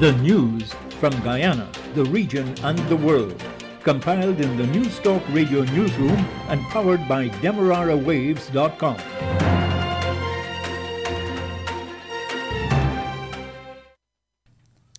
The news from Guyana, the region and the world. Compiled in the News Talk Radio newsroom and powered by DemeraraWaves.com.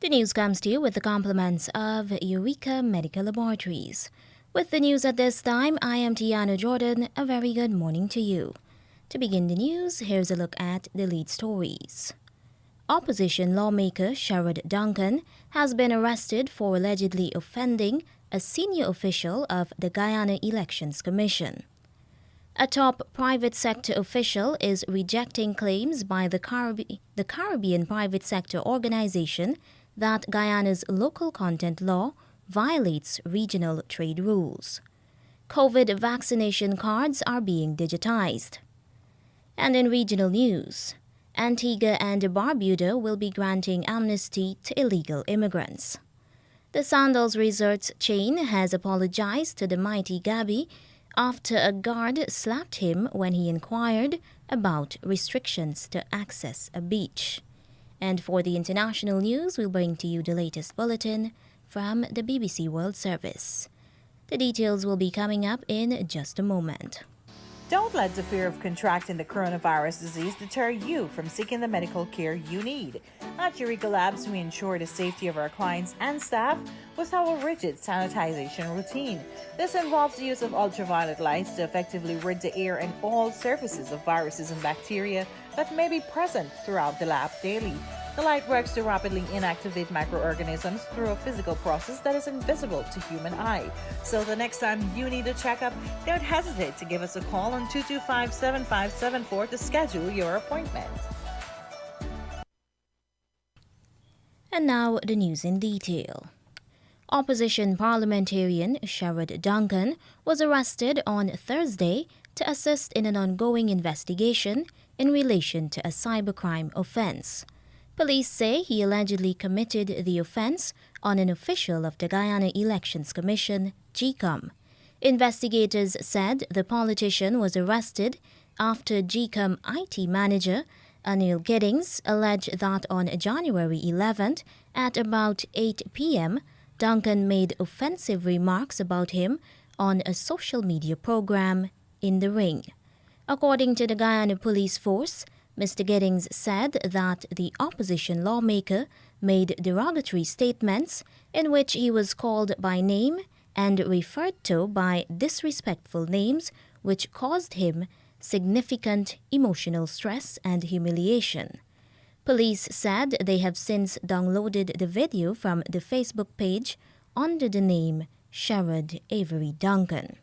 The news comes to you with the compliments of Eureka Medical Laboratories. With the news at this time, I am Tiana Jordan. A very good morning to you. To begin the news, here's a look at the lead stories. Opposition lawmaker Sherrod Duncan has been arrested for allegedly offending a senior official of the Guyana Elections Commission. A top private sector official is rejecting claims by the Caribbean Private Sector Organization that Guyana's local content law violates regional trade rules. COVID vaccination cards are being digitized. And in regional news, Antigua and Barbuda will be granting amnesty to illegal immigrants. The Sandals Resorts chain has apologized to the mighty Gabi after a guard slapped him when he inquired about restrictions to access a beach. And for the international news, we'll bring to you the latest bulletin from the BBC World Service. The details will be coming up in just a moment. Don't let the fear of contracting the coronavirus disease deter you from seeking the medical care you need. At Eureka Labs, we ensure the safety of our clients and staff with our rigid sanitization routine. This involves the use of ultraviolet lights to effectively rid the air and all surfaces of viruses and bacteria that may be present throughout the lab daily. The light works to rapidly inactivate microorganisms through a physical process that is invisible to human eye. So the next time you need a checkup, don't hesitate to give us a call on 225-7574 to schedule your appointment. And now the news in detail. Opposition parliamentarian Sherrod Duncan was arrested on Thursday to assist in an ongoing investigation in relation to a cybercrime offense. Police say he allegedly committed the offense on an official of the Guyana Elections Commission, GCOM. Investigators said the politician was arrested after GCOM IT manager Anil Giddings alleged that on January 11th at about 8 p.m., Duncan made offensive remarks about him on a social media program in the Ring. According to the Guyana Police Force, Mr. Giddings said that the opposition lawmaker made derogatory statements in which he was called by name and referred to by disrespectful names, which caused him significant emotional stress and humiliation. Police said they have since downloaded the video from the Facebook page under the name Sherrod Avery Duncan.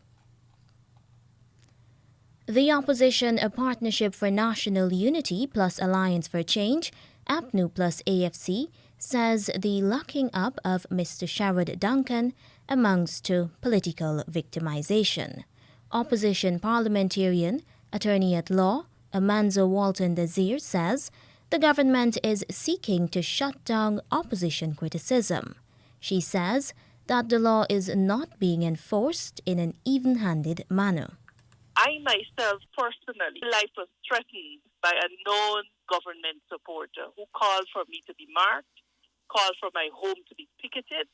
The opposition A Partnership for National Unity plus Alliance for Change, APNU plus AFC, says the locking up of Mr. Sherrod Duncan amounts to political victimization. Opposition parliamentarian, attorney at law, Amanzo Walton Desir says the government is seeking to shut down opposition criticism. She says that the law is not being enforced in an even-handed manner. I myself personally, life was threatened by a known government supporter who called for me to be marked, called for my home to be picketed,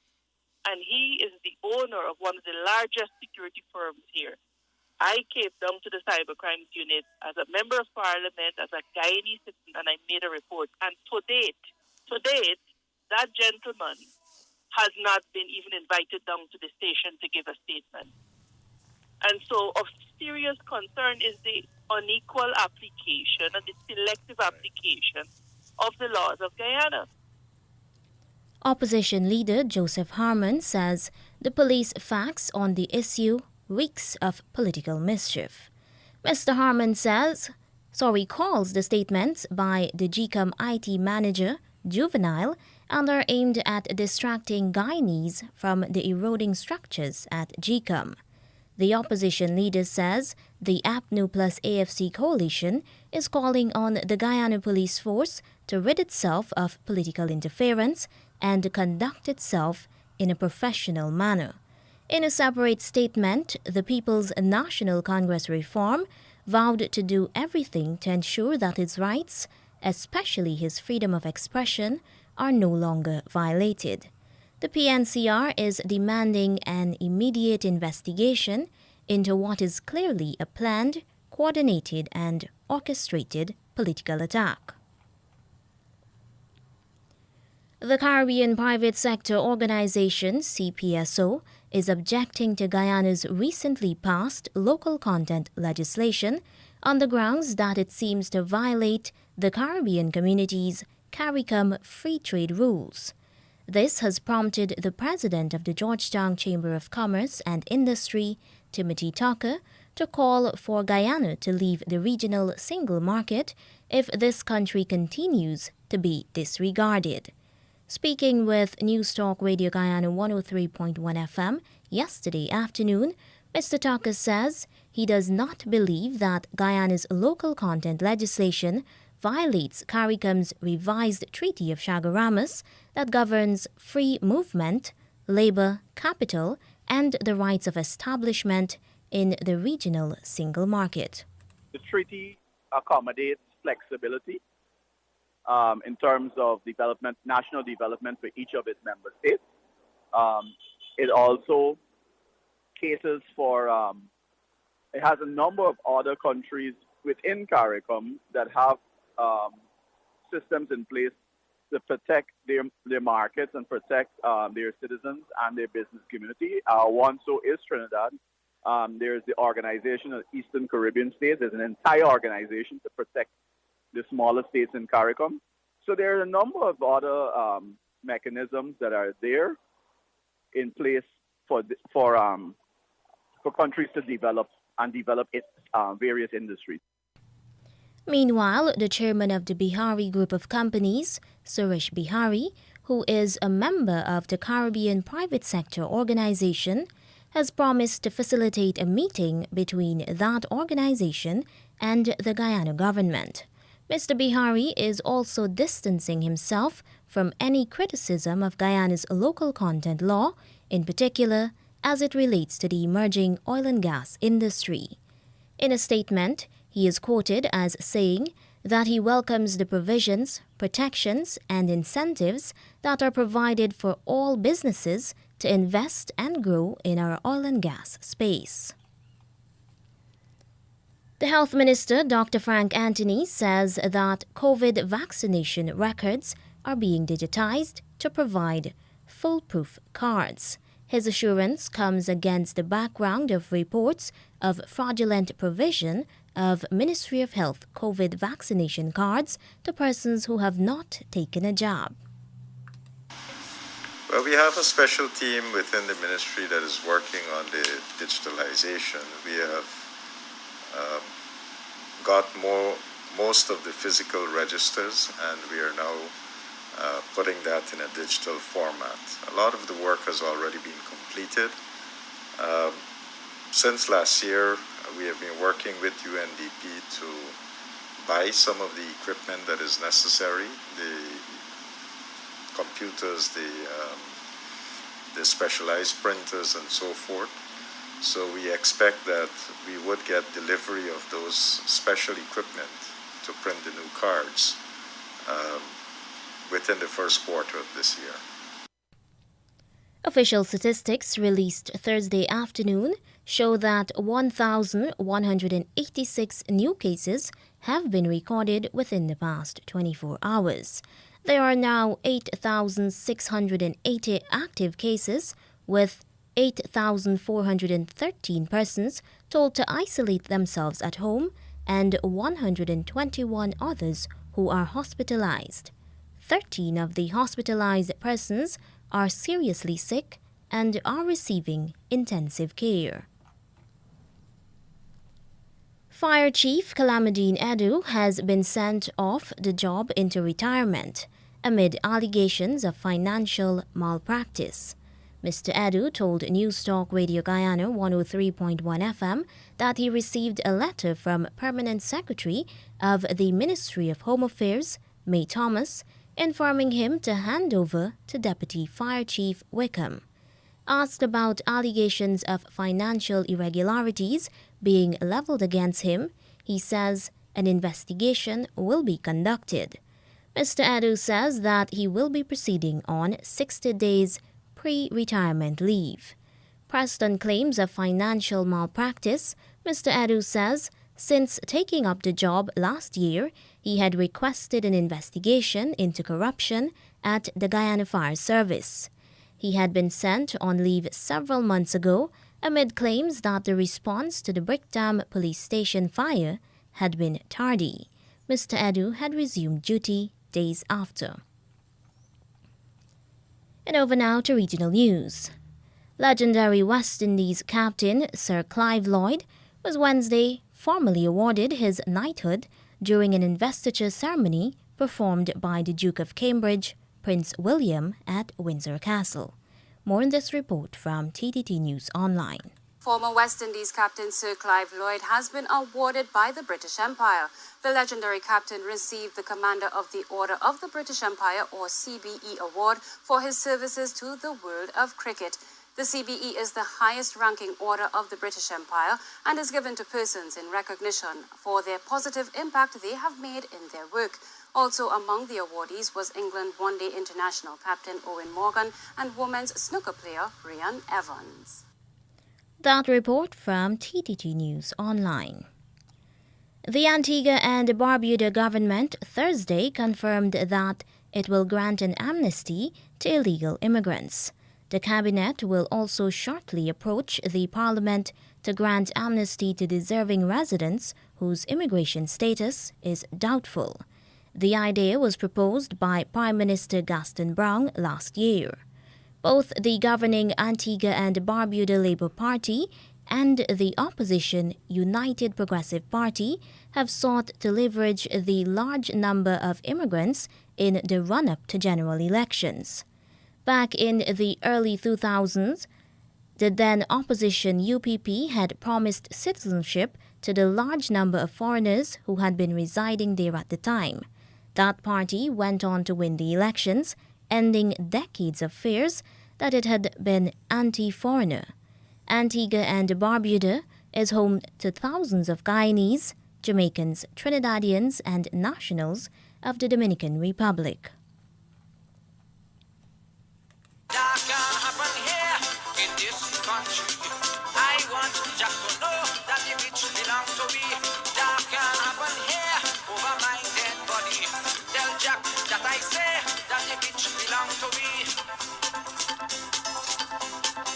and he is the owner of one of the largest security firms here. I came down to the cybercrimes unit as a member of parliament, as a Guyanese citizen, and I made a report. And to date, that gentleman has not been even invited down to the station to give a statement. And so of serious concern is the unequal application and the selective application of the laws of Guyana. Opposition leader Joseph Harmon says the police facts on the issue reeks of political mischief. Mr. Harmon calls the statements by the GCOM IT manager juvenile and are aimed at distracting Guyanese from the eroding structures at GCOM. The opposition leader says the APNU plus AFC coalition is calling on the Guyana Police Force to rid itself of political interference and conduct itself in a professional manner. In a separate statement, the People's National Congress Reform vowed to do everything to ensure that his rights, especially his freedom of expression, are no longer violated. The PNCR is demanding an immediate investigation into what is clearly a planned, coordinated and orchestrated political attack. The Caribbean Private Sector Organization, CPSO, is objecting to Guyana's recently passed local content legislation on the grounds that it seems to violate the Caribbean community's CARICOM free trade rules. This has prompted the president of the Georgetown Chamber of Commerce and Industry, Timothy Tucker, to call for Guyana to leave the regional single market if this country continues to be disregarded. Speaking with News Talk Radio Guyana 103.1 FM yesterday afternoon, Mr. Tucker says he does not believe that Guyana's local content legislation violates CARICOM's revised Treaty of Chaguaramas that governs free movement, labor, capital, and the rights of establishment in the regional single market. The treaty accommodates flexibility in terms of development, national development for each of its member states. It also caters for, it has a number of other countries within CARICOM that have systems in place to protect their markets and protect their citizens and their business community. One so is Trinidad. There's the Organization of Eastern Caribbean States. There's an entire organization to protect the smaller states in CARICOM. So there are a number of other mechanisms that are there in place for countries to develop its various industries. Meanwhile, the chairman of the Bihari Group of Companies, Suresh Bihari, who is a member of the Caribbean Private Sector Organization, has promised to facilitate a meeting between that organization and the Guyana government. Mr. Bihari is also distancing himself from any criticism of Guyana's local content law, in particular as it relates to the emerging oil and gas industry. In a statement, he is quoted as saying that he welcomes the provisions, protections, and incentives that are provided for all businesses to invest and grow in our oil and gas space. The Health Minister, Dr. Frank Anthony, says that COVID vaccination records are being digitized to provide foolproof cards. His assurance comes against the background of reports of fraudulent provision of Ministry of Health COVID vaccination cards to persons who have not taken a jab. Well, we have a special team within the ministry that is working on the digitalization. We have got most of the physical registers, and we are now putting that in a digital format. A lot of the work has already been completed. Since last year, we have been working with UNDP to buy some of the equipment that is necessary, the computers, the specialized printers and so forth. So we expect that we would get delivery of those special equipment to print the new cards within the first quarter of this year. Official statistics released Thursday afternoon show that 1,186 new cases have been recorded within the past 24 hours. There are now 8,680 active cases, with 8,413 persons told to isolate themselves at home and 121 others who are hospitalized. 13 of the hospitalized persons are seriously sick and are receiving intensive care. Fire Chief Kalamadine Edu has been sent off the job into retirement amid allegations of financial malpractice. Mr. Edu told News Talk Radio Guyana 103.1 FM that he received a letter from Permanent Secretary of the Ministry of Home Affairs, May Thomas, informing him to hand over to Deputy Fire Chief Wickham. Asked about allegations of financial irregularities being leveled against him, he says an investigation will be conducted. Mr. Edu says that he will be proceeding on 60 days pre-retirement leave. Pressed on claims of financial malpractice, Mr. Edu says since taking up the job last year, he had requested an investigation into corruption at the Guyana Fire Service. He had been sent on leave several months ago amid claims that the response to the Brickdam police station fire had been tardy. Mr. Edu had resumed duty days after. And over now to regional news. Legendary West Indies captain Sir Clive Lloyd was Wednesday formally awarded his knighthood during an investiture ceremony performed by the Duke of Cambridge, Prince William, at Windsor Castle. More in this report from TTT News Online. Former West Indies captain Sir Clive Lloyd has been awarded by the British Empire. The legendary captain received the Commander of the Order of the British Empire, or CBE, award for his services to the world of cricket. The CBE is the highest-ranking order of the British Empire and is given to persons in recognition for their positive impact they have made in their work. Also among the awardees was England one-day international captain Owen Morgan and women's snooker player Rhian Evans. That report from TTT News Online. The Antigua and Barbuda government Thursday confirmed that it will grant an amnesty to illegal immigrants. The cabinet will also shortly approach the parliament to grant amnesty to deserving residents whose immigration status is doubtful. The idea was proposed by Prime Minister Gaston Browne last year. Both the governing Antigua and Barbuda Labour Party and the opposition United Progressive Party have sought to leverage the large number of immigrants in the run-up to general elections. Back in the early 2000s, the then opposition UPP had promised citizenship to the large number of foreigners who had been residing there at the time. That party went on to win the elections, ending decades of fears that it had been anti-foreigner. Antigua and Barbuda is home to thousands of Guyanese, Jamaicans, Trinidadians, and nationals of the Dominican Republic. That can happen here in this country. I want Jack to know that the bitch belong to me. That can happen here over my dead body. Tell Jack that I say that the bitch belong to me.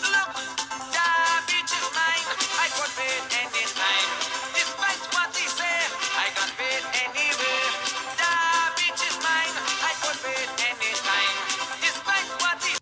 Look, that bitch is mine. I could wait any time. Despite what they say, I can wait anywhere. That bitch is mine. I could wait any time. Despite what they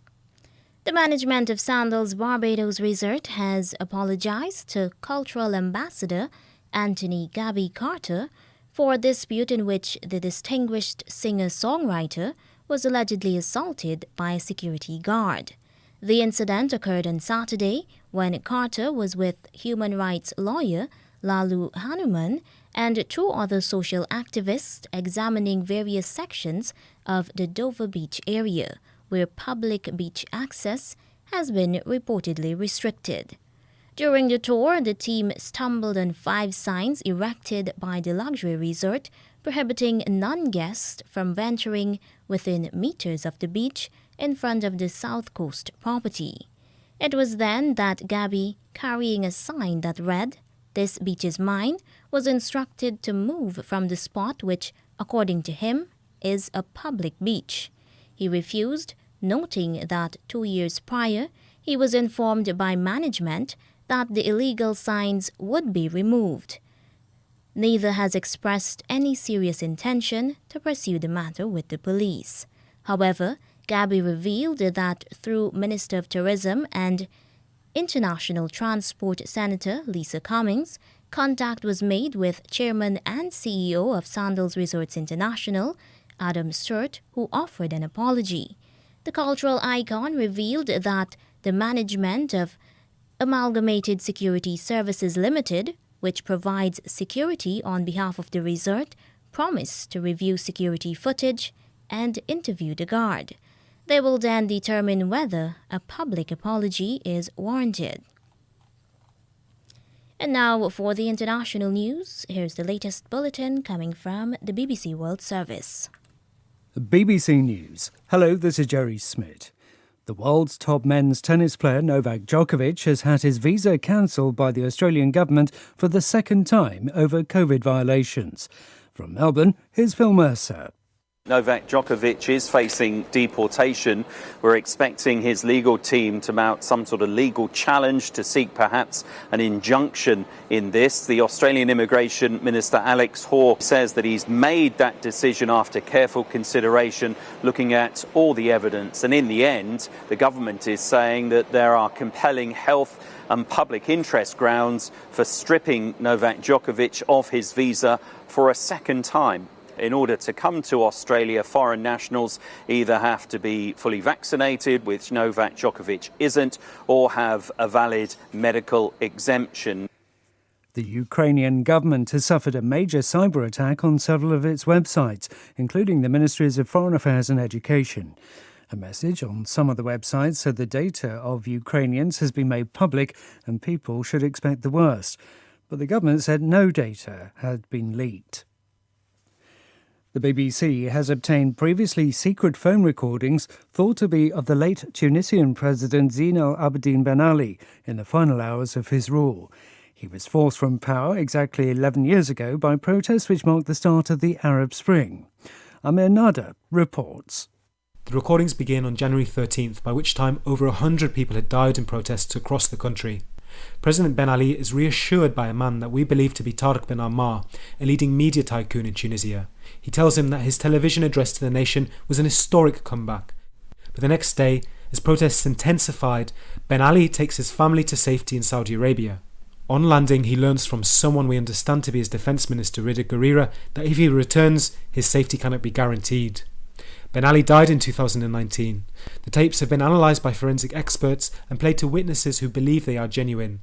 The management of Sandals Barbados Resort has apologized to Cultural Ambassador Anthony Gabby Carter for a dispute in which the distinguished singer-songwriter was allegedly assaulted by a security guard. The incident occurred on Saturday when Carter was with human rights lawyer Lalu Hanuman and two other social activists examining various sections of the Dover Beach area, where public beach access has been reportedly restricted. During the tour, the team stumbled on 5 signs erected by the luxury resort prohibiting non-guests from venturing within meters of the beach in front of the South Coast property. It was then that Gabby, carrying a sign that read, "This beach is mine," was instructed to move from the spot which, according to him, is a public beach. He refused, noting that 2 years prior, he was informed by management that the illegal signs would be removed. Neither has expressed any serious intention to pursue the matter with the police. However, Gabby revealed that through Minister of Tourism and International Transport Senator Lisa Cummings, contact was made with Chairman and CEO of Sandals Resorts International, Adam Sturt, who offered an apology. The cultural icon revealed that the management of Amalgamated Security Services Limited, which provides security on behalf of the resort, promised to review security footage and interview the guard. They will then determine whether a public apology is warranted. And now for the international news, here's the latest bulletin coming from the BBC World Service. BBC News. Hello, this is Jerry Smith. The world's top men's tennis player Novak Djokovic has had his visa cancelled by the Australian government for the second time over COVID violations. From Melbourne, here's Phil Mercer. Novak Djokovic is facing deportation. We're expecting his legal team to mount some sort of legal challenge to seek perhaps an injunction in this. The Australian Immigration Minister Alex Hawke says that he's made that decision after careful consideration, looking at all the evidence. And in the end, the government is saying that there are compelling health and public interest grounds for stripping Novak Djokovic of his visa for a second time. In order to come to Australia, foreign nationals either have to be fully vaccinated, which Novak Djokovic isn't, or have a valid medical exemption. The Ukrainian government has suffered a major cyber attack on several of its websites, including the Ministries of Foreign Affairs and Education. A message on some of the websites said the data of Ukrainians has been made public and people should expect the worst. But the government said no data had been leaked. The BBC has obtained previously secret phone recordings thought to be of the late Tunisian President Zine El Abidine Ben Ali in the final hours of his rule. He was forced from power exactly 11 years ago by protests which marked the start of the Arab Spring. Amir Nada reports. The recordings begin on January 13th, by which time over 100 people had died in protests across the country. President Ben Ali is reassured by a man that we believe to be Tariq Ben Ammar, a leading media tycoon in Tunisia. He tells him that his television address to the nation was an historic comeback. But the next day, as protests intensified, Ben Ali takes his family to safety in Saudi Arabia. On landing, he learns from someone we understand to be his defence minister, Rida Guerrera, that if he returns, his safety cannot be guaranteed. Ben Ali died in 2019. The tapes have been analysed by forensic experts and played to witnesses who believe they are genuine.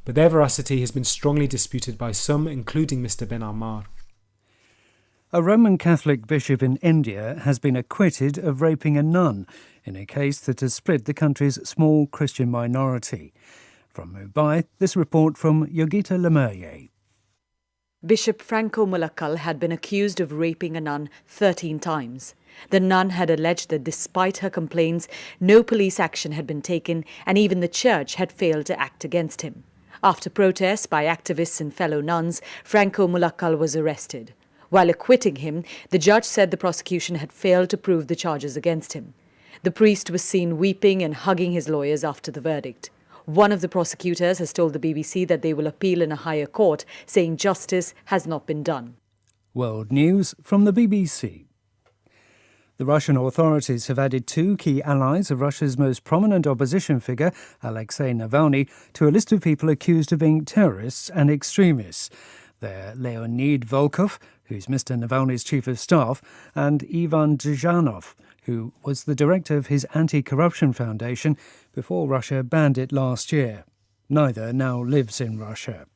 But their veracity has been strongly disputed by some, including Mr. Ben Ammar. A Roman Catholic bishop in India has been acquitted of raping a nun in a case that has split the country's small Christian minority. From Mumbai, this report from Yogita Lemerrier. Bishop Franco Mulakal had been accused of raping a nun 13 times. The nun had alleged that despite her complaints, no police action had been taken and even the church had failed to act against him. After protests by activists and fellow nuns, Franco Mulakal was arrested. While acquitting him, the judge said the prosecution had failed to prove the charges against him. The priest was seen weeping and hugging his lawyers after the verdict. One of the prosecutors has told the BBC that they will appeal in a higher court, saying justice has not been done. World News from the BBC. The Russian authorities have added two key allies of Russia's most prominent opposition figure, Alexei Navalny, to a list of people accused of being terrorists and extremists. They're Leonid Volkov, who's Mr. Navalny's chief of staff, and Ivan Dzhanov, who was the director of his anti-corruption foundation before Russia banned it last year. Neither now lives in Russia.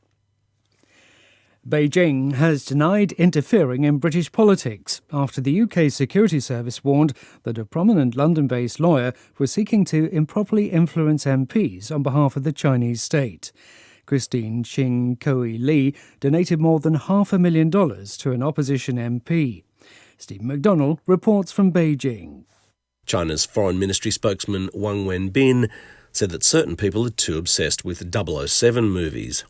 Beijing has denied interfering in British politics after the UK Security Service warned that a prominent London-based lawyer was seeking to improperly influence MPs on behalf of the Chinese state. Christine Ching Koi Lee donated more than $500,000 to an opposition MP. Stephen McDonnell reports from Beijing. China's Foreign Ministry spokesman Wang Wenbin said that certain people are too obsessed with 007 movies.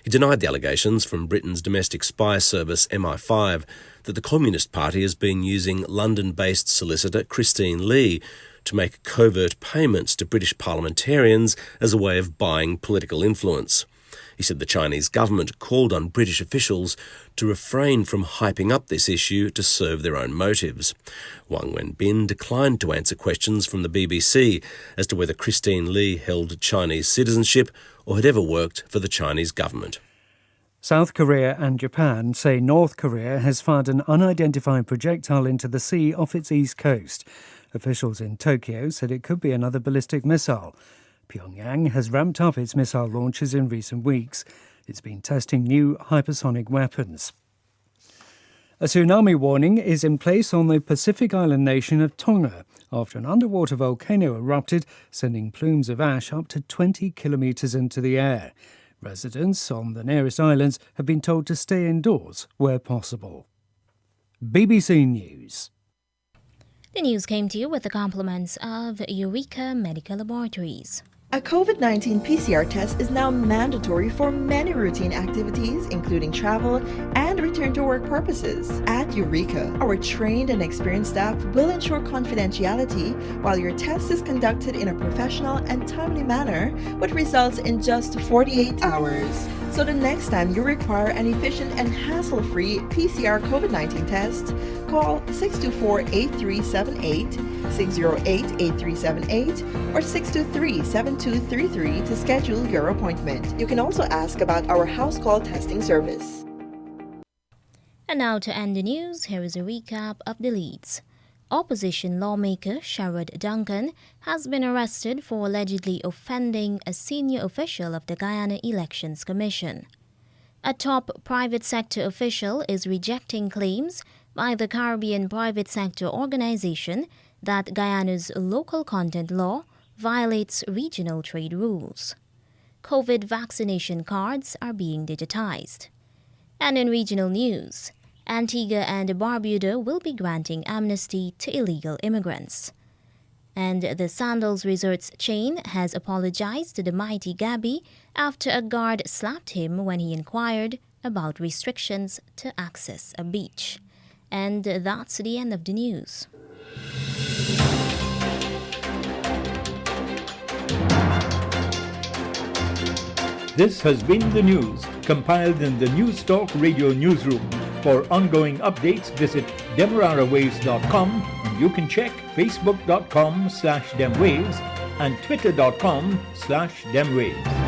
He denied the allegations from Britain's domestic spy service MI5 that the Communist Party has been using London-based solicitor Christine Lee to make covert payments to British parliamentarians as a way of buying political influence. He said the Chinese government called on British officials to refrain from hyping up this issue to serve their own motives. Wang Wenbin declined to answer questions from the BBC as to whether Christine Lee held Chinese citizenship or had ever worked for the Chinese government. South Korea and Japan say North Korea has fired an unidentified projectile into the sea off its east coast. Officials in Tokyo said it could be another ballistic missile. Pyongyang has ramped up its missile launches in recent weeks. It's been testing new hypersonic weapons. A tsunami warning is in place on the Pacific island nation of Tonga after an underwater volcano erupted, sending plumes of ash up to 20 kilometres into the air. Residents on the nearest islands have been told to stay indoors where possible. BBC News. The news came to you with the compliments of Eureka Medical Laboratories. A COVID-19 PCR test is now mandatory for many routine activities, including travel and return to work purposes. At Eureka, our trained and experienced staff will ensure confidentiality while your test is conducted in a professional and timely manner, which results in just 48 hours. So the next time you require an efficient and hassle-free PCR COVID-19 test, call 624-8378, 608-8378, or 623-7233 to schedule your appointment. You can also ask about our house call testing service. And now to end the news, here is a recap of the leads. Opposition lawmaker Sherrod Duncan has been arrested for allegedly offending a senior official of the Guyana Elections Commission. A top private sector official is rejecting claims by the Caribbean private sector organization that Guyana's local content law violates regional trade rules. COVID vaccination cards are being digitized. And in regional news, Antigua and Barbuda will be granting amnesty to illegal immigrants. And the Sandals Resorts chain has apologized to the mighty Gabby after a guard slapped him when he inquired about restrictions to access a beach. And that's the end of the news. This has been the news, compiled in the News Talk Radio Newsroom. For ongoing updates, visit demerarawaves.com, and you can check facebook.com/demwaves and twitter.com/demwaves.